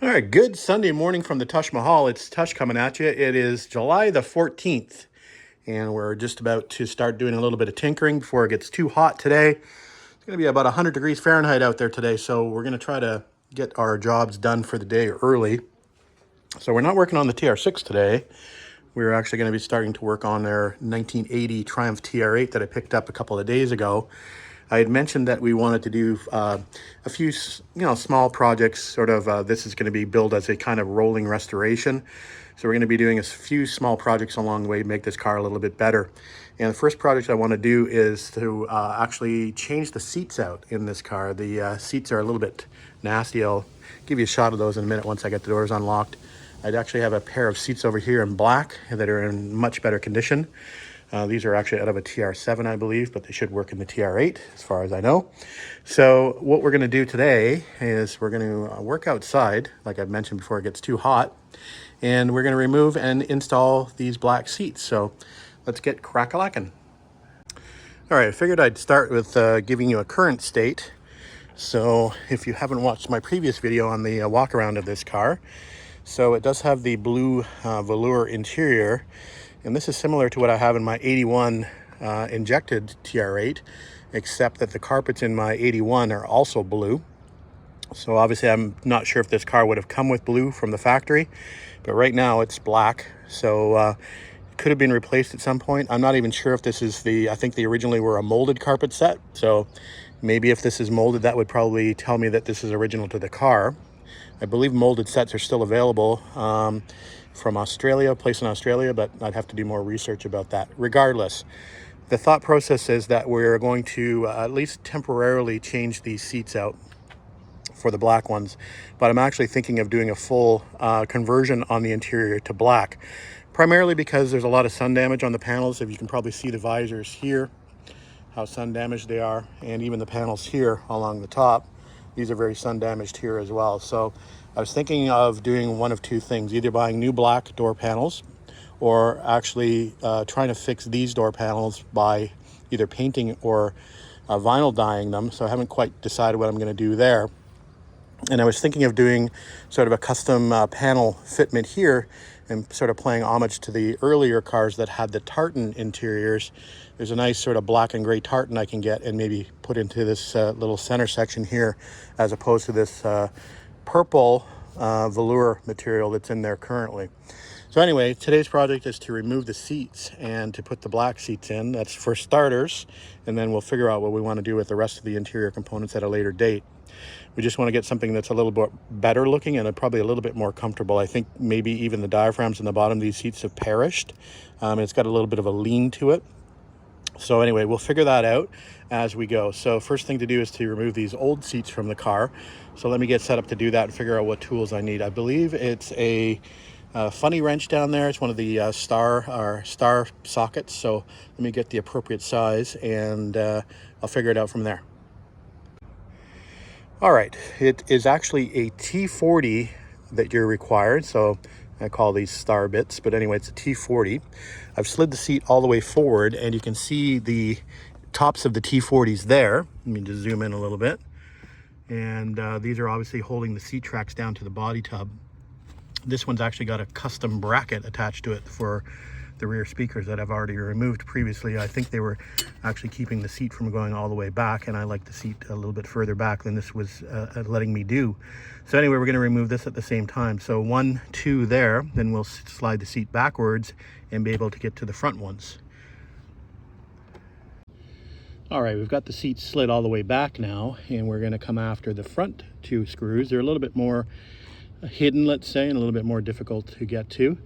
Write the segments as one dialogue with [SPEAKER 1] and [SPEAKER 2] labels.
[SPEAKER 1] All right, good Sunday morning from the Tush Mahal. It's Tush coming at you. It is July the 14th, and we're just about to start doing a little bit of tinkering before it gets too hot today. It's going to be about 100 degrees Fahrenheit out there today, so we're going to try to get our jobs done for the day early. So we're not working on the TR6 today. We're actually going to be starting to work on their 1980 Triumph TR8 that I picked up a couple of days ago. I had mentioned that we wanted to do a few, small projects. Sort of, this is going to be billed as a kind of rolling restoration. So we're going to be doing a few small projects along the way to make this car a little bit better. And the first project I want to do is to actually change the seats out in this car. The seats are a little bit nasty. I'll give you a shot of those in a minute once I get the doors unlocked. I'd actually have a pair of seats over here in black that are in much better condition. These are actually out of a TR7, I believe, but they should work in the TR8 as far as I know. So what we're going to do today is we're going to work outside, like I've mentioned before it gets too hot, and we're going to remove and install these black seats. So let's get crack-a-lackin'. All right, I figured I'd start with giving you a current state. So if you haven't watched my previous video on the walk around of this car, so it does have the blue velour interior, and this is similar to what I have in my 81 injected TR8, except that the carpets in my 81 are also blue. So obviously I'm not sure if this car would have come with blue from the factory, but right now it's black. So it could have been replaced at some point. I'm not even sure if this is I think they originally were a molded carpet set. So maybe if this is molded, that would probably tell me that this is original to the car. I believe molded sets are still available from Australia, a place in Australia, but I'd have to do more research about that. Regardless, the thought process is that we're going to at least temporarily change these seats out for the black ones, but I'm actually thinking of doing a full conversion on the interior to black, primarily because there's a lot of sun damage on the panels. If you can probably see the visors here, how sun damaged they are, and even the panels here along the top. These are very sun damaged here as well. So I was thinking of doing one of two things, either buying new black door panels or actually trying to fix these door panels by either painting or vinyl dyeing them. So I haven't quite decided what I'm going to do there. And I was thinking of doing sort of a custom panel fitment here and sort of playing homage to the earlier cars that had the tartan interiors. There's a nice sort of black and gray tartan I can get and maybe put into this little center section here, as opposed to this purple velour material that's in there currently. So anyway, today's project is to remove the seats and to put the black seats in. That's for starters, and then we'll figure out what we want to do with the rest of the interior components at a later date. We just want to get something that's a little bit better looking and probably a little bit more comfortable. I think maybe even the diaphragms in the bottom of these seats have perished. It's got a little bit of a lean to it. So anyway, we'll figure that out as we go. So first thing to do is to remove these old seats from the car. So let me get set up to do that and figure out what tools I need. I believe it's a funny wrench down there. It's one of the star sockets. So let me get the appropriate size and I'll figure it out from there. All right, it is actually a T40 that you're required. So I call these star bits, but anyway, it's a T40. I've slid the seat all the way forward and you can see the tops of the T40s there. Let me just zoom in a little bit. And these are obviously holding the seat tracks down to the body tub. This one's actually got a custom bracket attached to it for the rear speakers that I've already removed previously. I think they were actually keeping the seat from going all the way back, and I like the seat a little bit further back than this was letting me do. So anyway, we're going to remove this at the same time. So 1, 2 there, then we'll slide the seat backwards and be able to get to the front ones. All right, we've got the seat slid all the way back now, and we're going to come after the front 2 screws. They're a little bit more hidden, let's say, and a little bit more difficult to get to,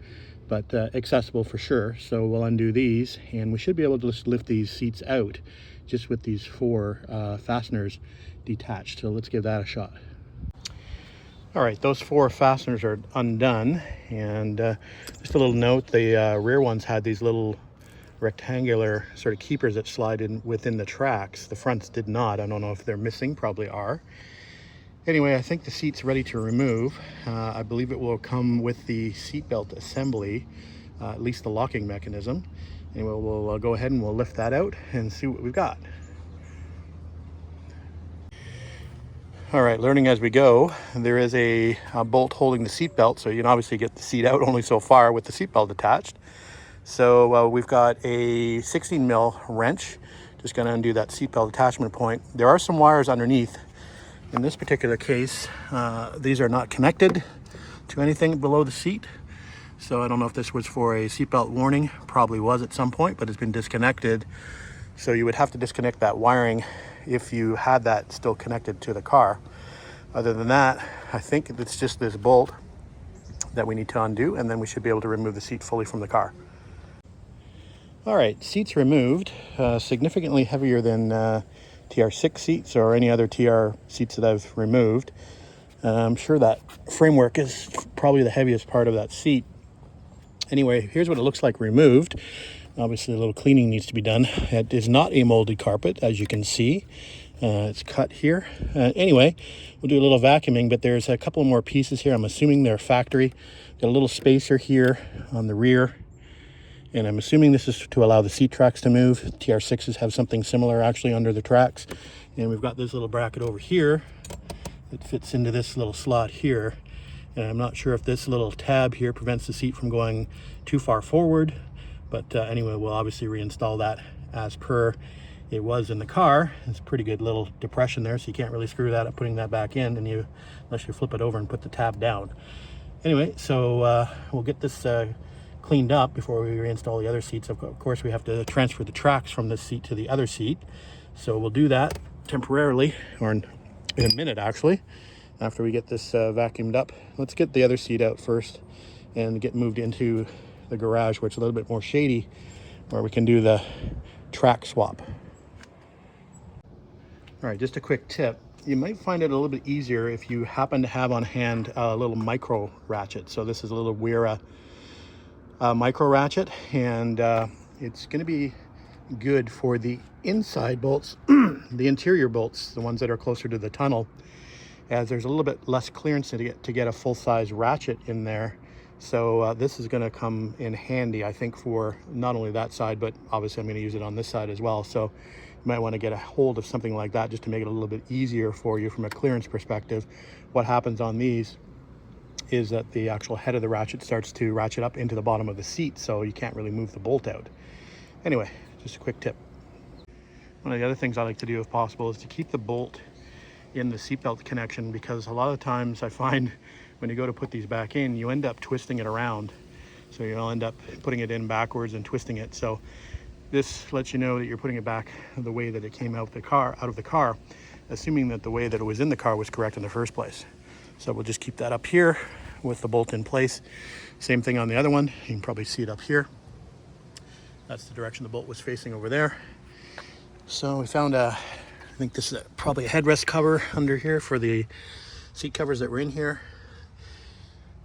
[SPEAKER 1] but accessible for sure. So we'll undo these and we should be able to just lift these seats out just with these 4 fasteners detached. So let's give that a shot. All right, those 4 fasteners are undone, and just a little note, the rear ones had these little rectangular sort of keepers that slide in within the tracks. The fronts did not. I don't know if they're missing, probably are. Anyway, I think the seat's ready to remove. I believe it will come with the seatbelt assembly, at least the locking mechanism. Anyway, we'll go ahead and we'll lift that out and see what we've got. All right, learning as we go. There is a bolt holding the seat belt, so you can obviously get the seat out only so far with the seat belt attached. So we've got a 16 mil wrench. Just going to undo that seat belt attachment point. There are some wires underneath. In this particular case, these are not connected to anything below the seat. So I don't know if this was for a seatbelt warning. Probably was at some point, but it's been disconnected. So you would have to disconnect that wiring if you had that still connected to the car. Other than that, I think it's just this bolt that we need to undo, and then we should be able to remove the seat fully from the car. All right, seats removed, significantly heavier than TR6 seats or any other TR seats that I've removed. I'm sure that framework is probably the heaviest part of that seat. Anyway, here's what it looks like removed. Obviously, a little cleaning needs to be done. It is not a molded carpet, as you can see. It's cut here. Anyway, we'll do a little vacuuming, but there's a couple more pieces here. I'm assuming they're factory. Got a little spacer here on the rear. And I'm assuming this is to allow the seat tracks to move. TR6s have something similar actually under the tracks. And we've got this little bracket over here that fits into this little slot here. And I'm not sure if this little tab here prevents the seat from going too far forward. But anyway, we'll obviously reinstall that as per it was in the car. It's a pretty good little depression there, so you can't really screw that up putting that back in, and unless you flip it over and put the tab down. Anyway, so we'll get this cleaned up before we reinstall the other seats. Of course, we have to transfer the tracks from this seat to the other seat. So we'll do that temporarily, or in a minute actually, after we get this vacuumed up. Let's get the other seat out first and get moved into the garage where it's a little bit more shady, where we can do the track swap. All right, just a quick tip. You might find it a little bit easier if you happen to have on hand a little micro ratchet. So this is a little Wera micro ratchet, and it's going to be good for the inside bolts, the interior bolts, the ones that are closer to the tunnel, as there's a little bit less clearance to get a full-size ratchet in there. So this is going to come in handy, I think, for not only that side, but obviously I'm going to use it on this side as well. So you might want to get a hold of something like that just to make it a little bit easier for you from a clearance perspective. What happens on these is that the actual head of the ratchet starts to ratchet up into the bottom of the seat, so you can't really move the bolt out. Anyway, just a quick tip. One of the other things I like to do if possible is to keep the bolt in the seatbelt connection, because a lot of times I find when you go to put these back in, you end up twisting it around. So you'll end up putting it in backwards and twisting it. So this lets you know that you're putting it back the way that it came out of the car, assuming that the way that it was in the car was correct in the first place. So we'll just keep that up here with the bolt in place. Same thing on the other one. You can probably see it up here. That's the direction the bolt was facing over there. So we found I think this is probably a headrest cover under here for the seat covers that were in here.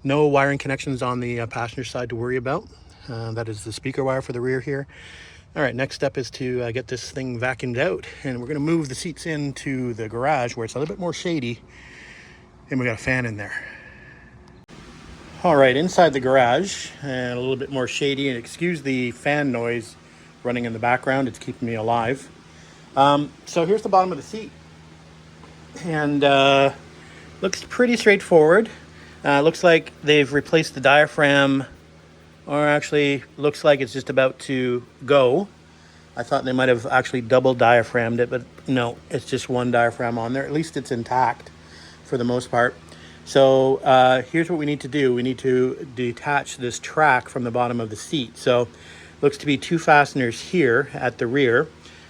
[SPEAKER 1] No wiring connections on the passenger side to worry about. That is the speaker wire for the rear here. All right, next step is to get this thing vacuumed out, and we're going to move the seats into the garage where it's a little bit more shady, and we got a fan in there. All right, inside the garage, and a little bit more shady, and excuse the fan noise running in the background, it's keeping me alive. So here's the bottom of the seat, and looks pretty straightforward. Looks like they've replaced the diaphragm, or actually looks like it's just about to go. I thought they might have actually double diaphragmed it, but no, it's just one diaphragm on there. At least it's intact for the most part. So here's what we need to do. We need to detach this track from the bottom of the seat. So looks to be two fasteners here at the rear.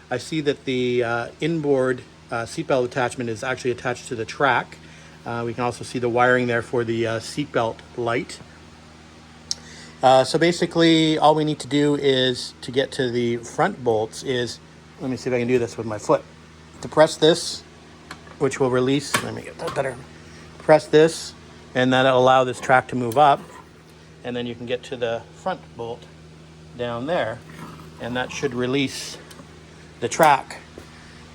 [SPEAKER 1] I see that the inboard seatbelt attachment is actually attached to the track. We can also see the wiring there for the seatbelt light. So basically all we need to do is to get to the front bolts is, let me see if I can do this with my foot, to press this, which will release, let me get that better, press this, and that'll allow this track to move up, and then you can get to the front bolt down there, and that should release the track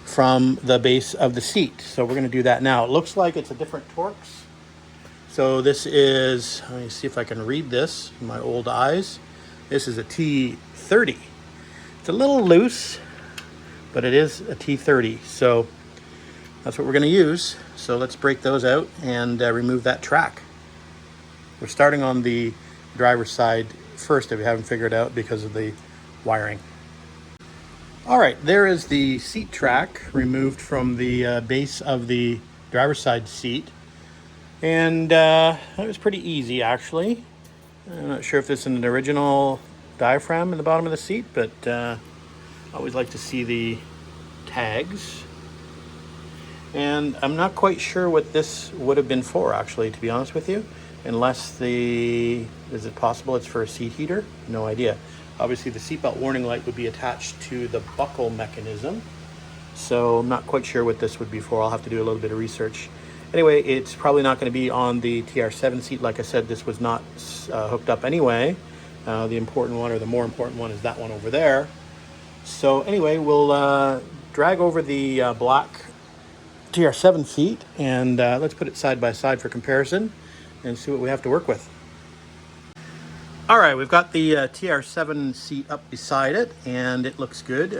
[SPEAKER 1] from the base of the seat. So we're going to do that now. It looks like it's a different Torx. So this is, let me see if I can read this in my old eyes. This is a T30. It's a little loose, but it is a T30. So That's what we're going to use. So let's break those out and remove that track. We're starting on the driver's side first if you haven't figured out because of the wiring. All right, there is the seat track removed from the base of the driver's side seat. And that was pretty easy, actually. I'm not sure if this is an original diaphragm in the bottom of the seat, but I always like to see the tags. And I'm not quite sure what this would have been for, actually, to be honest with you. Unless is it possible it's for a seat heater? No idea. Obviously, the seatbelt warning light would be attached to the buckle mechanism. So I'm not quite sure what this would be for. I'll have to do a little bit of research. Anyway, it's probably not going to be on the TR7 seat. Like I said, this was not hooked up anyway. The important one, or the more important one, is that one over there. So anyway, we'll drag over the black TR7 seat and let's put it side by side for comparison and see what we have to work with. All right, we've got the TR7 seat up beside it, and it looks good.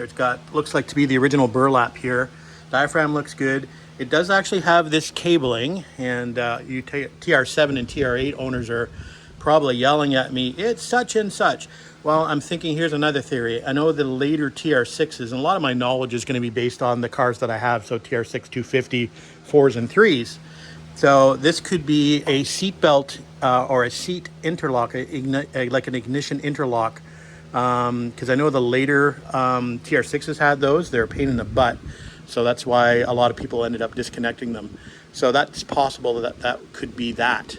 [SPEAKER 1] Looks like to be the original burlap here. Diaphragm looks good. It does actually have this cabling, and TR7 and TR8 owners are probably yelling at me, it's such and such. Well, I'm thinking here's another theory. I know the later TR6s, and a lot of my knowledge is going to be based on the cars that I have, so TR6 250, 4s and 3s. So this could be a seat belt or a seat interlock, like an ignition interlock, because I know the later TR6s had those. They're a pain in the butt, so that's why a lot of people ended up disconnecting them. So that's possible that could be that.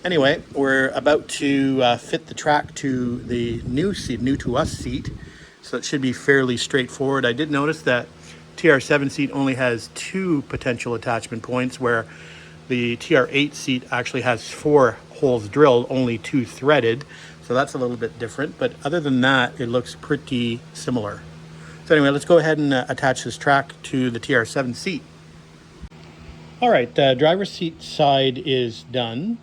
[SPEAKER 1] Anyway, we're about to fit the track to the new to us seat, so it should be fairly straightforward. I did notice that TR7 seat only has 2 potential attachment points, where the TR8 seat actually has 4 holes drilled, only 2 threaded. So that's a little bit different. But other than that, it looks pretty similar. So anyway, let's go ahead and attach this track to the TR7 seat. All right, driver's seat side is done.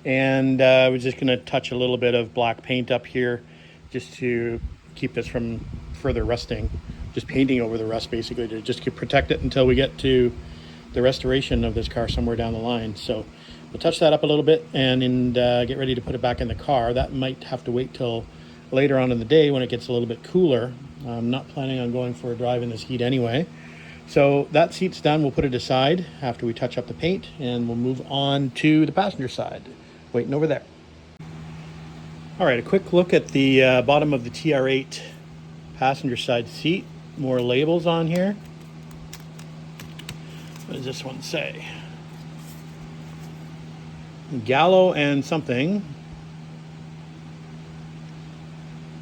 [SPEAKER 1] And we're just going to touch a little bit of black paint up here just to keep this from further rusting. Just painting over the rust, basically, to just protect it until we get to the restoration of this car somewhere down the line. So we'll touch that up a little bit and get ready to put it back in the car. That might have to wait till later on in the day when it gets a little bit cooler. I'm not planning on going for a drive in this heat anyway. So that seat's done. We'll put it aside after we touch up the paint, and we'll move on to the passenger side, waiting over there. All right, a quick look at the bottom of the TR8 passenger side seat. More labels on here. What does this one say? Gallo and something.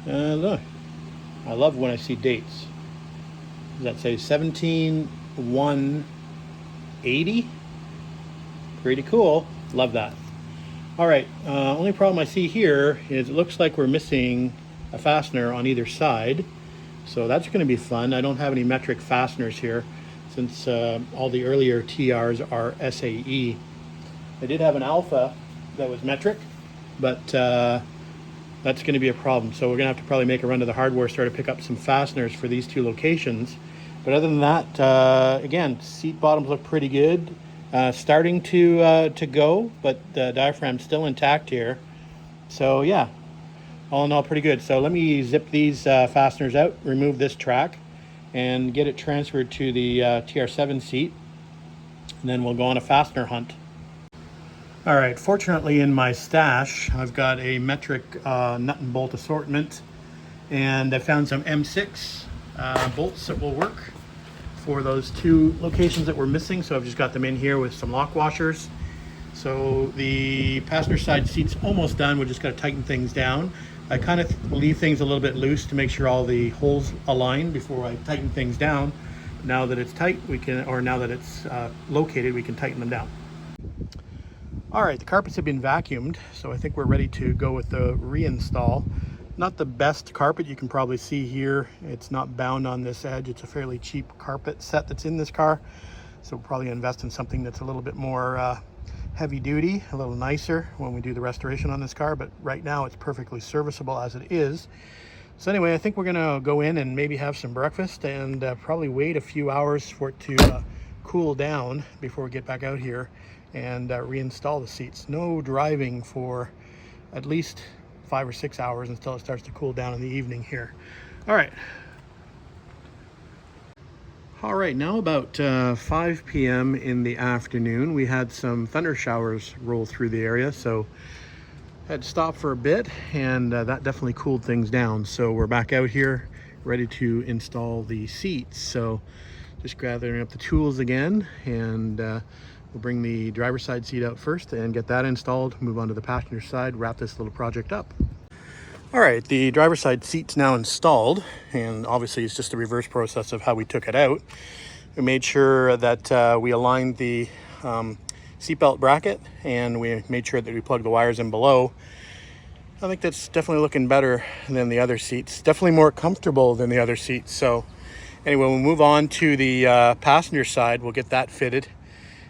[SPEAKER 1] Look, I love when I see dates. Does that say 17/1/80? Pretty cool. Love that. All right, only problem I see here is it looks like we're missing a fastener on either side. So that's going to be fun. I don't have any metric fasteners here, since all the earlier TRs are SAE. I did have an Alpha that was metric, but that's going to be a problem. So we're going to have to probably make a run to the hardware store to pick up some fasteners for these 2 locations. But other than that, again, seat bottoms look pretty good. Starting to go, but the diaphragm's still intact here. So yeah, all in all, pretty good. So let me zip these fasteners out, remove this track, and get it transferred to the TR7 seat, and then we'll go on a fastener hunt. All right, fortunately in my stash, I've got a metric nut and bolt assortment, and I found some M6 bolts that will work for those 2 locations that we're missing. So I've just got them in here with some lock washers. So the passenger side seat's almost done. We're just got to tighten things down. I kind of leave things a little bit loose to make sure all the holes align before I tighten things down. Now that it's tight, now that it's located, we can tighten them down. All right, the carpets have been vacuumed, so I think we're ready to go with the reinstall. Not the best carpet, you can probably see here. It's not bound on this edge. It's a fairly cheap carpet set that's in this car. So we'll probably invest in something that's a little bit more heavy duty, a little nicer when we do the restoration on this car. But right now it's perfectly serviceable as it is. So anyway, I think we're gonna go in and maybe have some breakfast and probably wait a few hours for it to cool down before we get back out here and reinstall the seats. No driving for at least 5 or 6 hours until it starts to cool down in the evening here. All right. All right, now about 5 p.m. in the afternoon, we had some thunder showers roll through the area, so had to stop for a bit, and that definitely cooled things down. So we're back out here ready to install the seats. So just gathering up the tools again, and we'll bring the driver's side seat out first and get that installed, move on to the passenger side, wrap this little project up. All right, the driver's side seat's now installed, and obviously it's just a reverse process of how we took it out. We made sure that we aligned the seatbelt bracket, and we made sure that we plugged the wires in below. I think that's definitely looking better than the other seats. Definitely more comfortable than the other seats. So anyway, we'll move on to the passenger side. We'll get that fitted.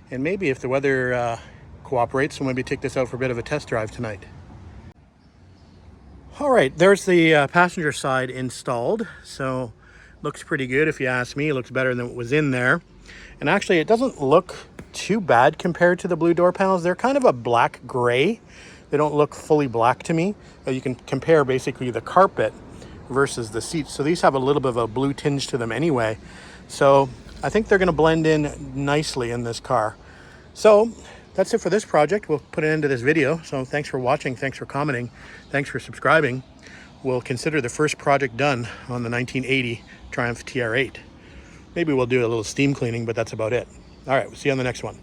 [SPEAKER 1] And maybe if the weather cooperates, we'll maybe take this out for a bit of a test drive tonight. All right, there's the passenger side installed. So looks pretty good if you ask me. It looks better than what was in there. And actually it doesn't look too bad compared to the blue door panels. They're kind of a black gray. They don't look fully black to me. You can compare basically the carpet versus the seats. So these have a little bit of a blue tinge to them anyway. So I think they're gonna blend in nicely in this car. So that's it for this project. We'll put an end to this video. So thanks for watching, thanks for commenting, thanks for subscribing. We'll consider the first project done on the 1980 Triumph TR8. Maybe we'll do a little steam cleaning, but that's about it. All right, we'll see you on the next one.